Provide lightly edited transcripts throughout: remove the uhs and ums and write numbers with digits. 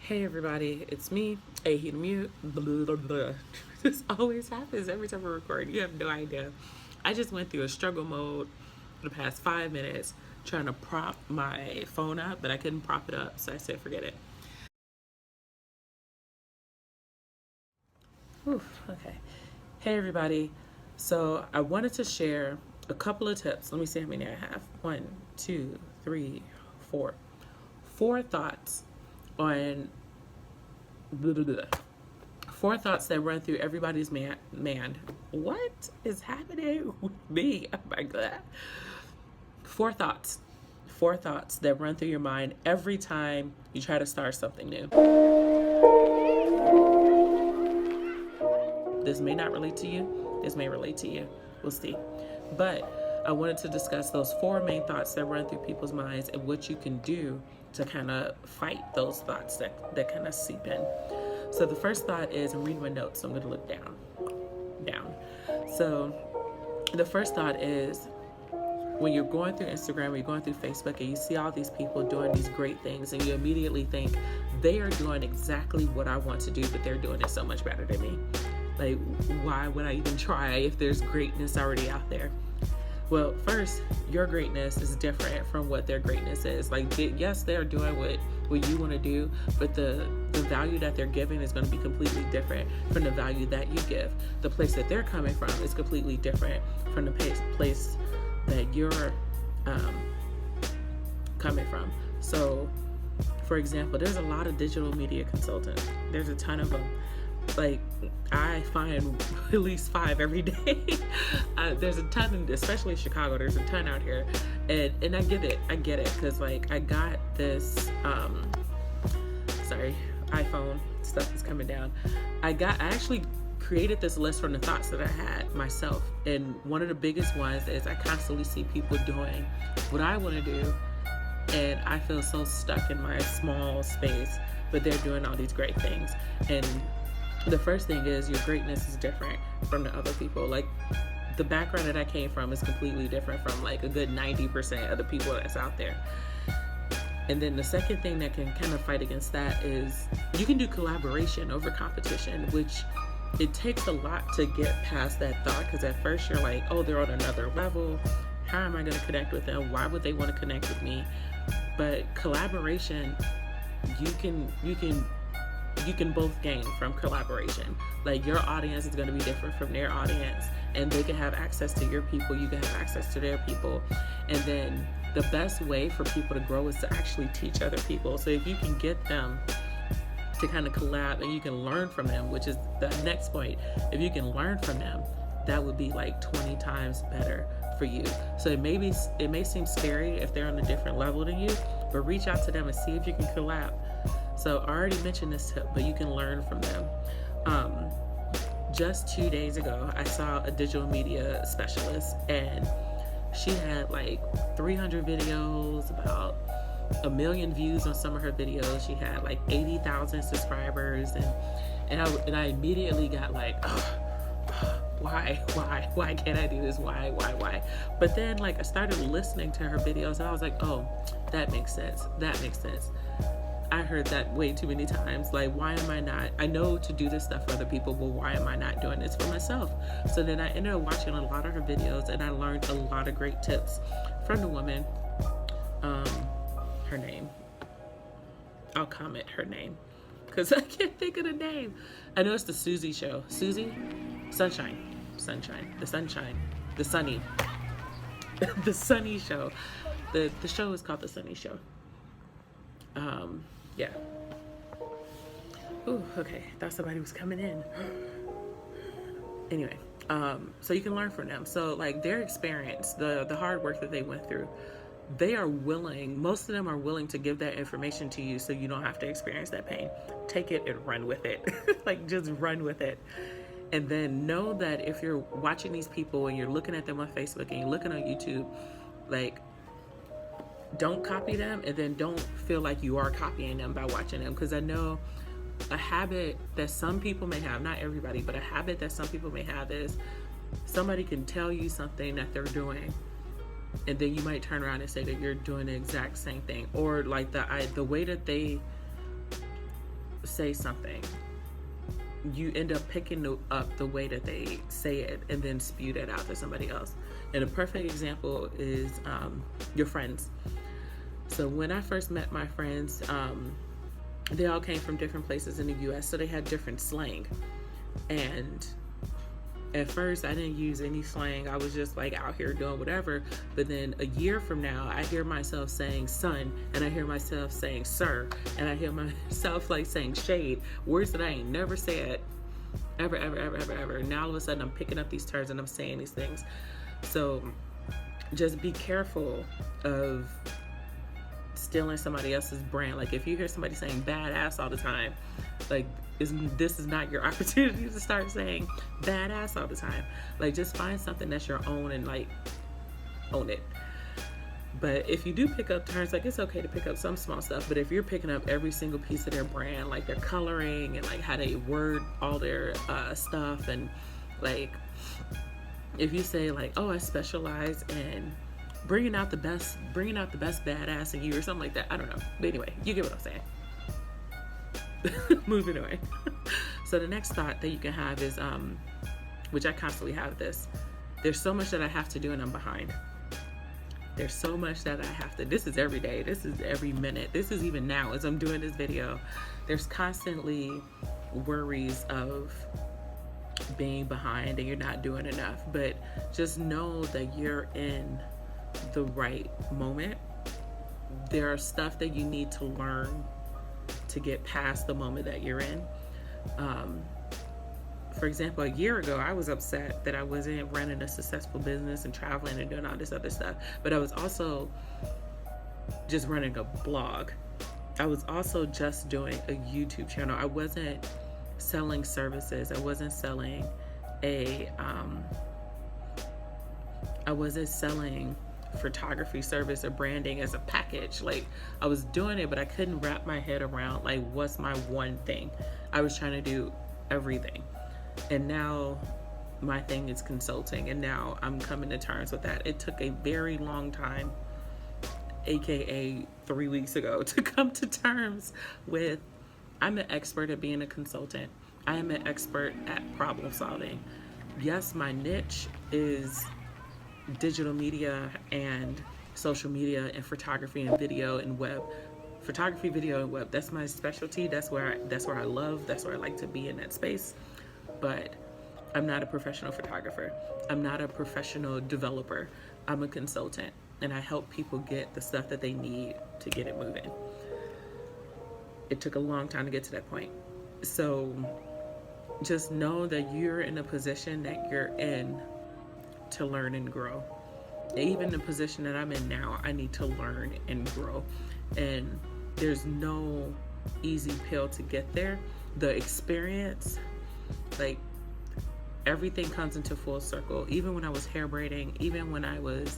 Hey everybody, it's me, A He the Mute. Blah, blah, blah. This always happens every time I record. You have no idea. I just went through a struggle mode for the past 5 minutes trying to prop my phone up, but I couldn't prop it up, so I said forget it. Okay. Hey everybody. So I wanted to share a couple of tips. Let me see how many I have. 1, 2, 3, 4. 4 thoughts on blah, blah, blah. 4 thoughts that run through everybody's man. What is happening with me? Oh my God. 4 thoughts. 4 thoughts that run through your mind every time you try to start something new. This may not relate to you. This may relate to you. We'll see. But I wanted to discuss those 4 main thoughts that run through people's minds and what you can do to kind of fight those thoughts that kind of seep in. So the first thought is, I'm reading my notes, so I'm going to look down. So the first thought is, when you're going through Instagram or you're going through Facebook and you see all these people doing these great things and you immediately think, they are doing exactly what I want to do, but they're doing it so much better than me. Like, why would I even try if there's greatness already out there? Well, first, your greatness is different from what their greatness is. Like, yes, they're doing what you want to do, but the value that they're giving is going to be completely different from the value that you give. The place that they're coming from is completely different from the place that you're coming from. So, for example, there's a lot of digital media consultants. There's a ton of them. Like, I find at least 5 every day. There's a ton, especially in Chicago, there's a ton out here. And I get it, because like I got this, iPhone stuff is coming down. I actually created this list from the thoughts that I had myself. And one of the biggest ones is I constantly see people doing what I want to do. And I feel so stuck in my small space, but they're doing all these great things. And the first thing is, your greatness is different from the other people. Like, the background that I came from is completely different from like a good 90% of the people that's out there. And then the second thing that can kind of fight against that is you can do collaboration over competition, which it takes a lot to get past that thought, because at first you're like, oh, they're on another level. How am I going to connect with them? Why would they want to connect with me? But collaboration, you can both gain from collaboration. Like, your audience is going to be different from their audience, and they can have access to your people, you can have access to their people. And then the best way for people to grow is to actually teach other people. So if you can get them to kind of collab and you can learn from them, which is the next point, if you can learn from them, that would be like 20 times better for you. So it may seem scary if they're on a different level than you, but reach out to them and see if you can collab. So I already mentioned this tip, but you can learn from them. Just 2 days ago, I saw a digital media specialist, and she had like 300 videos, about 1 million views on some of her videos. She had like 80,000 subscribers, and I immediately got like, why can't I do this? Why? But then like I started listening to her videos, and I was like, oh, that makes sense. I heard that way too many times. Like, why am I not? I know to do this stuff for other people, but why am I not doing this for myself? So then I ended up watching a lot of her videos, and I learned a lot of great tips from the woman. Her name. I'll comment her name, because I can't think of the name. I know it's the Susie show. Susie? Sunshine. The Sunny. The Sunny show. The show is called The Sunny Show. Yeah. Ooh, okay. Thought somebody was coming in. Anyway, so you can learn from them. So like their experience, the hard work that they went through, they are willing, most of them are willing to give that information to you so you don't have to experience that pain. Take it and run with it. Like, just run with it. And then know that if you're watching these people and you're looking at them on Facebook and you're looking on YouTube, like, don't copy them, and then don't feel like you are copying them by watching them. Because I know a habit that some people may have, not everybody, but a habit that some people may have is somebody can tell you something that they're doing, and then you might turn around and say that you're doing the exact same thing. Or like the way that they say something, you end up picking up the way that they say it and then spew that out to somebody else. And a perfect example is your friends. So when I first met my friends, they all came from different places in the US, so they had different slang. And at first I didn't use any slang. I was just like out here doing whatever. But then a year from now, I hear myself saying son, and I hear myself saying sir, and I hear myself like saying shade, words that I ain't never said ever. And now all of a sudden I'm picking up these terms and I'm saying these things. So just be careful of stealing somebody else's brand. Like if you hear somebody saying badass all the time, like this is not your opportunity to start saying badass all the time. Like just find something that's your own and like own it. But if you do pick up terms, like it's okay to pick up some small stuff, but if you're picking up every single piece of their brand, like their coloring and like how they word all their stuff, and like if you say like, oh, I specialize in bringing out the best badass in you or something like that, I don't know, but anyway, you get what I'm saying. Moving away. So the next thought that you can have is, which I constantly have this, there's so much that I have to do and I'm behind. There's so much that I have to, this is every day, this is every minute, this is even now as I'm doing this video. There's constantly worries of being behind and you're not doing enough, but just know that you're in the right moment. There are stuff that you need to learn to get past the moment that you're in. For example, a year ago, I was upset that I wasn't running a successful business and traveling and doing all this other stuff, but I was also just running a blog. I was also just doing a YouTube channel. I wasn't selling services. I wasn't selling photography service or branding as a package. Like I was doing it, but I couldn't wrap my head around like what's my one thing. I was trying to do everything, and now my thing is consulting, and now I'm coming to terms with that. It took a very long time, aka 3 weeks ago, to come to terms with I'm an expert at being a consultant. I am an expert at problem solving. Yes, my niche is digital media and social media and photography and video and web. Photography, video, and web. That's my specialty. That's where I love. That's where I like to be, in that space. But I'm not a professional photographer. I'm not a professional developer. I'm a consultant, and I help people get the stuff that they need to get it moving. It took a long time to get to that point. So just know that you're in a position that you're in to learn and grow. Even the position that I'm in now, I need to learn and grow. And there's no easy pill to get there. The experience, like everything comes into full circle. Even when I was hair braiding, even when I was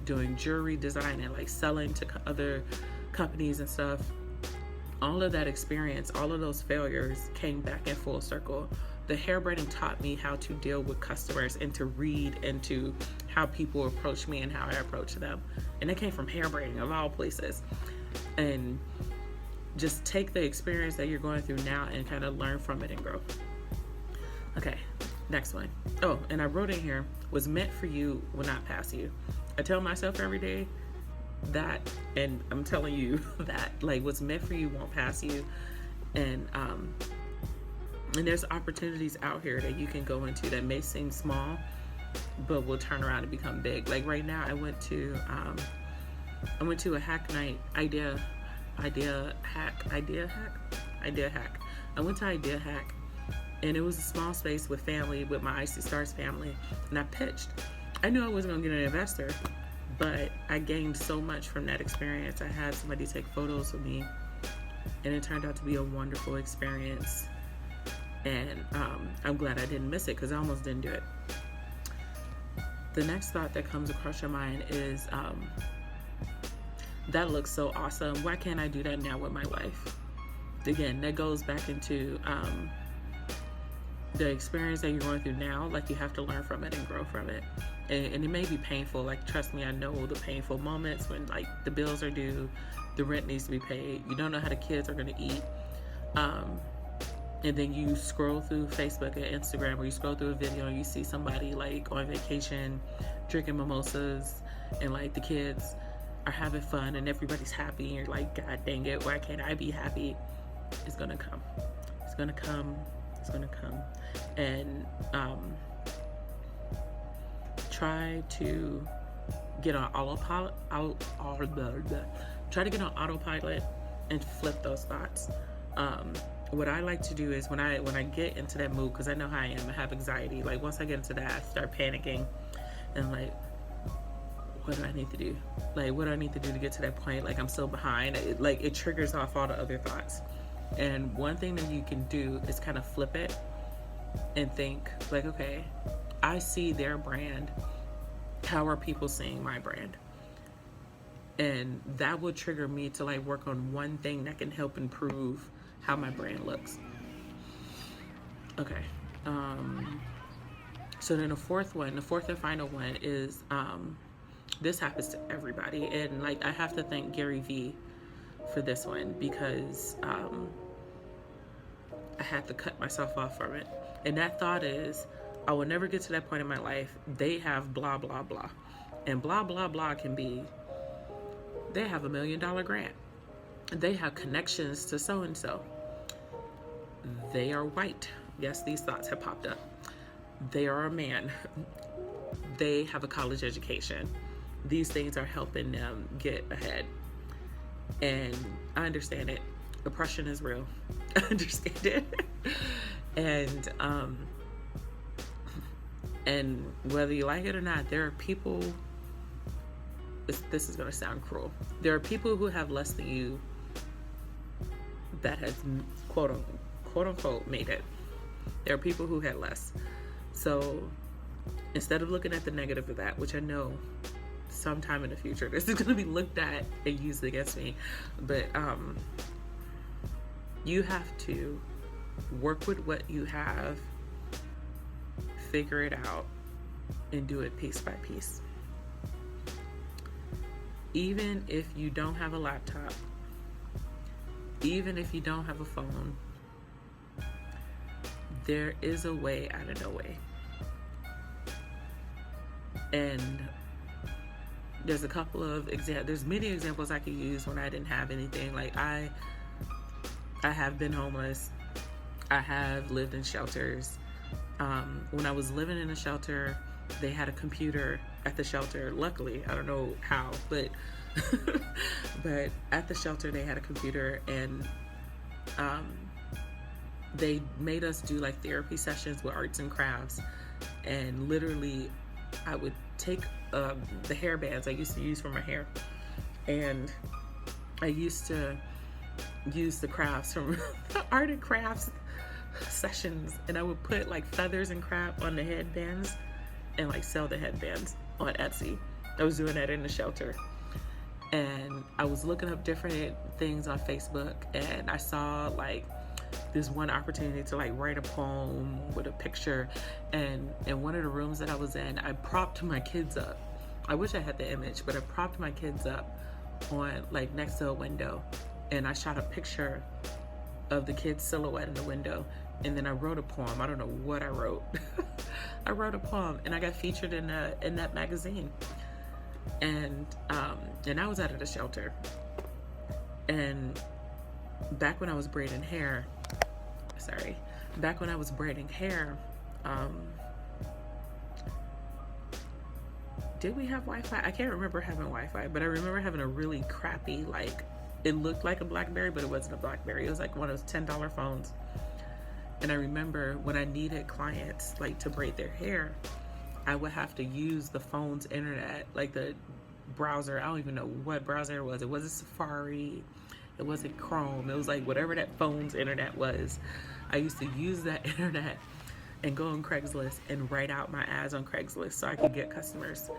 doing jewelry design and like selling to other companies and stuff, all of that experience, all of those failures came back in full circle. The hair braiding taught me how to deal with customers and to read into how people approach me and how I approach them. And it came from hair braiding, of all places. And just take the experience that you're going through now and kind of learn from it and grow. Okay, next one. Oh, and I wrote in here, what's meant for you will not pass you. I tell myself every day that, and I'm telling you that, like, what's meant for you won't pass you. And there's opportunities out here that you can go into that may seem small, but will turn around and become big. Like right now, I went to a hack night, idea hack. I went to Idea Hack, and it was a small space with family, with my Icy Stars family, and I pitched. I knew I wasn't gonna get an investor, but I gained so much from that experience. I had somebody take photos of me, and it turned out to be a wonderful experience. And I'm glad I didn't miss it, because I almost didn't do it. The next thought that comes across your mind is, that looks so awesome. Why can't I do that now with my life? Again, that goes back into the experience that you're going through now. Like, you have to learn from it and grow from it. And it may be painful. Like, trust me, I know the painful moments when, like, the bills are due, the rent needs to be paid, you don't know how the kids are going to eat. And then you scroll through Facebook and Instagram, or you scroll through a video and you see somebody like on vacation drinking mimosas, and like the kids are having fun and everybody's happy, and you're like, God dang it, why can't I be happy? It's gonna come. It's gonna come. It's gonna come. And try to get on autopilot. Try to get on autopilot and flip those thoughts. What I like to do is when I get into that mood, because I know how I am, I have anxiety. Like once I get into that, I start panicking, and like, what do I need to do? Like, what do I need to do to get to that point? Like, I'm so behind. It triggers off all the other thoughts. And one thing that you can do is kind of flip it and think like, okay, I see their brand. How are people seeing my brand? And that will trigger me to like work on one thing that can help improve how my brand looks. Okay. So then the fourth and final one is, this happens to everybody. And like, I have to thank Gary Vee for this one, because I had to cut myself off from it. And that thought is, I will never get to that point in my life. They have blah, blah, blah. And blah, blah, blah can be, they have $1 million grant. They have connections to so-and-so. They are white. Yes, these thoughts have popped up. They are a man. They have a college education. These things are helping them get ahead. And I understand it. Oppression is real. I understand it. And whether you like it or not, there are people, this is going to sound cruel. There are people who have less than you that has quote unquote made it. There are people who had less. So instead of looking at the negative of that, which I know sometime in the future this is going to be looked at and used against me, but you have to work with what you have, figure it out, and do it piece by piece. Even if you don't have a laptop, even if you don't have a phone, there is a way out of no way. And there's a couple of there's many examples I could use when I didn't have anything. Like I have been homeless. I have lived in shelters. When I was living in a shelter, they had a computer at the shelter. Luckily, I don't know how, but but at the shelter they had a computer, and they made us do like therapy sessions with arts and crafts. And literally, I would take the hair bands I used to use for my hair, and I used to use the crafts from the art and crafts sessions, and I would put like feathers and crap on the headbands and like sell the headbands on Etsy. I was doing that in the shelter, and I was looking up different things on Facebook, and I saw like this one opportunity to like write a poem with a picture, and in one of the rooms that I was in, I propped my kids up. I wish I had the image, but I propped my kids up on like next to a window, and I shot a picture of the kid's silhouette in the window, and then I wrote a poem. I don't know what I wrote. I wrote a poem, and I got featured in that magazine. And I was out of the shelter. And back when I was braiding hair, did we have Wi-Fi? I can't remember having Wi-Fi, but I remember having a really crappy, like, it looked like a BlackBerry, but it wasn't a BlackBerry. It was like one of those $10 phones. And I remember when I needed clients like to braid their hair, I would have to use the phone's internet, like the browser. I don't even know what browser it was. It wasn't Safari. It wasn't Chrome. It was like whatever that phone's internet was. I used to use that internet and go on Craigslist and write out my ads on Craigslist so I could get customers.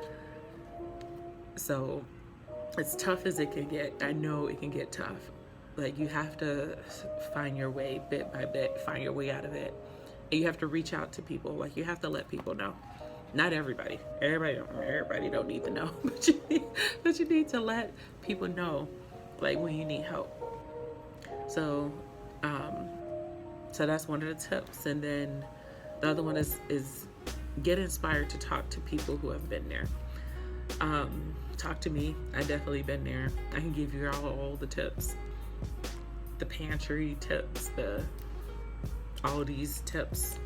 So as tough as it can get, I know it can get tough. Like, you have to find your way bit by bit, find your way out of it. And you have to reach out to people. Like, you have to let people know. Not everybody. Everybody don't need to know. But you need to let people know, like, when you need help. So So that's one of the tips. And then the other one is get inspired to talk to people who have been there. Talk to me. I definitely been there. I can give you all the tips, the pantry tips, all these tips.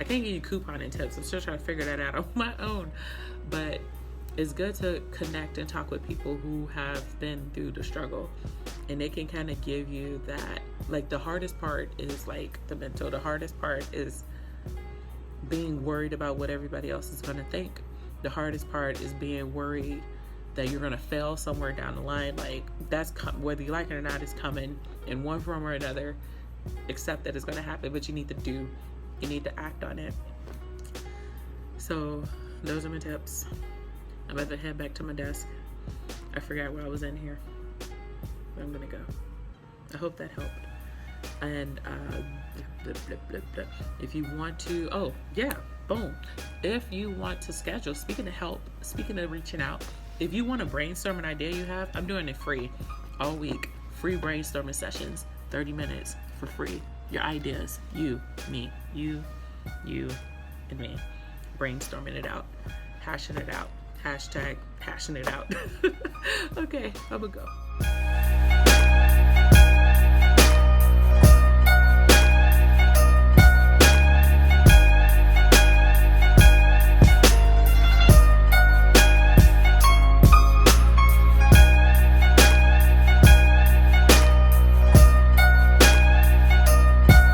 I can't give you couponing tips. I'm still trying to figure that out on my own. But it's good to connect and talk with people who have been through the struggle, and they can kind of give you that. Like, the hardest part is like the mental. The hardest part is being worried about what everybody else is going to think. The hardest part is being worried that you're going to fail somewhere down the line. Like, that's whether you like it or not, it's coming in one form or another. Accept that it's going to happen, but you need to act on it. So those are my tips. I'm about to head back to my desk. I forgot why I was in here, but I'm gonna go. I hope that helped. And if you want to, oh yeah, boom. If you want to schedule, speaking of reaching out, if you want to brainstorm an idea you have, I'm doing it free all week. Free brainstorming sessions, 30 minutes for free. Your ideas, you, me, you, and me. Brainstorming it out, hashing it out. Hashtag passionate out. Okay, I'm gonna go.